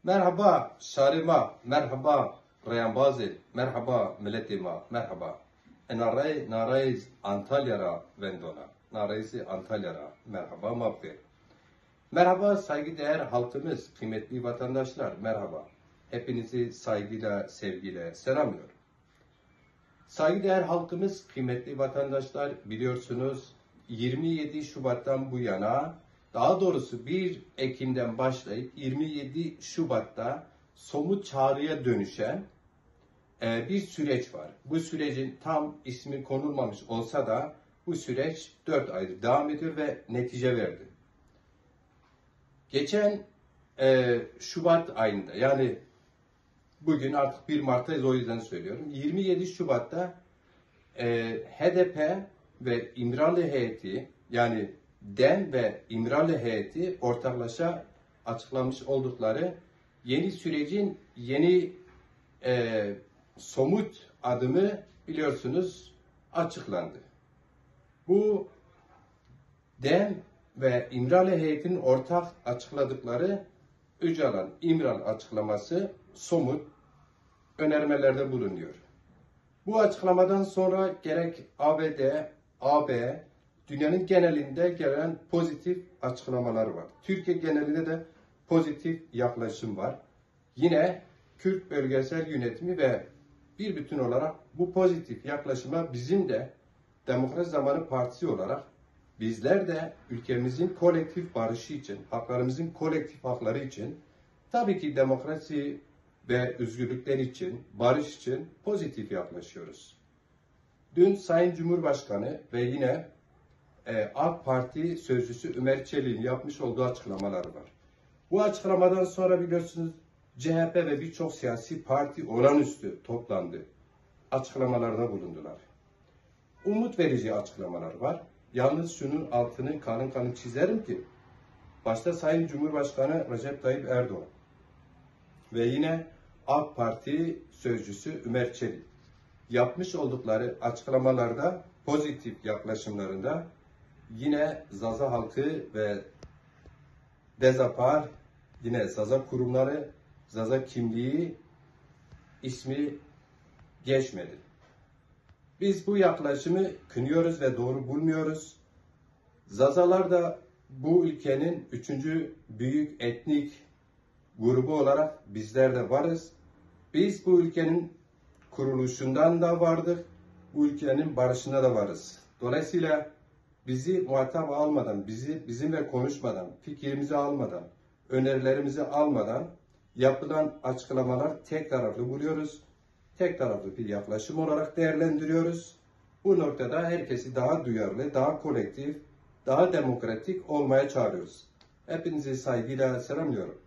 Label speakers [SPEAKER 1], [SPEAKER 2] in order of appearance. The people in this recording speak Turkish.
[SPEAKER 1] Merhaba Şarima, merhaba Reyhan Bazil, merhaba milletima, merhaba. Narayız Antalya'ra vendona, narayızı Antalya'ra, merhaba mabdir. Merhaba saygıdeğer halkımız, kıymetli vatandaşlar, merhaba. Hepinizi saygıyla, sevgiyle selamlıyorum. Saygıdeğer halkımız, kıymetli vatandaşlar, biliyorsunuz 27 Şubat'tan bu yana, daha doğrusu 1 Ekim'den başlayıp 27 Şubat'ta somut çağrıya dönüşen bir süreç var. Bu sürecin tam ismi konulmamış olsa da bu süreç 4 aydır devam ediyor ve netice verdi. Geçen Şubat ayında, yani bugün artık 1 Mart'tayız, o yüzden söylüyorum. 27 Şubat'ta HDP ve İmralı heyeti, yani DEM ve İmralı heyeti ortaklaşa açıklamış oldukları yeni sürecin yeni somut adımı biliyorsunuz açıklandı. Bu DEM ve İmralı heyetinin ortak açıkladıkları Öcalan İmralı açıklaması somut önermelerde bulunuyor. Bu açıklamadan sonra gerek ABD, AB, dünyanın genelinde gelen pozitif açıklamalar var. Türkiye genelinde de pozitif yaklaşım var. Yine Kürt bölgesel yönetimi ve bir bütün olarak bu pozitif yaklaşıma bizim de Demokrasi Zamanı Partisi olarak bizler de ülkemizin kolektif barışı için, haklarımızın kolektif hakları için, tabii ki demokrasi ve özgürlükler için, barış için pozitif yaklaşıyoruz. Dün Sayın Cumhurbaşkanı ve yine AK Parti sözcüsü Ömer Çelik'in yapmış olduğu açıklamaları var. Bu açıklamadan sonra biliyorsunuz CHP ve birçok siyasi parti olağanüstü toplandı. Açıklamalarda bulundular. Umut verici açıklamalar var. Yalnız şunun altını kalın kalın çizerim ki, başta Sayın Cumhurbaşkanı Recep Tayyip Erdoğan ve yine AK Parti sözcüsü Ömer Çelik yapmış oldukları açıklamalarda, pozitif yaklaşımlarında yine Zaza halkı ve Dezapar, yine Zaza kurumları, Zaza kimliği ismi geçmedi. Biz bu yaklaşımı kınıyoruz ve doğru bulmuyoruz. Zazalar da bu ülkenin 3. büyük etnik grubu olarak bizler de varız. Biz bu ülkenin kuruluşundan da vardık, bu ülkenin barışında da varız. Dolayısıyla bizi muhatap almadan, bizimle konuşmadan, fikrimizi almadan, önerilerimizi almadan yapılan açıklamalar tek taraflı buluyoruz. Tek taraflı bir yaklaşım olarak değerlendiriyoruz. Bu noktada herkesi daha duyarlı, daha kolektif, daha demokratik olmaya çağırıyoruz. Hepinizi saygıyla selamlıyorum.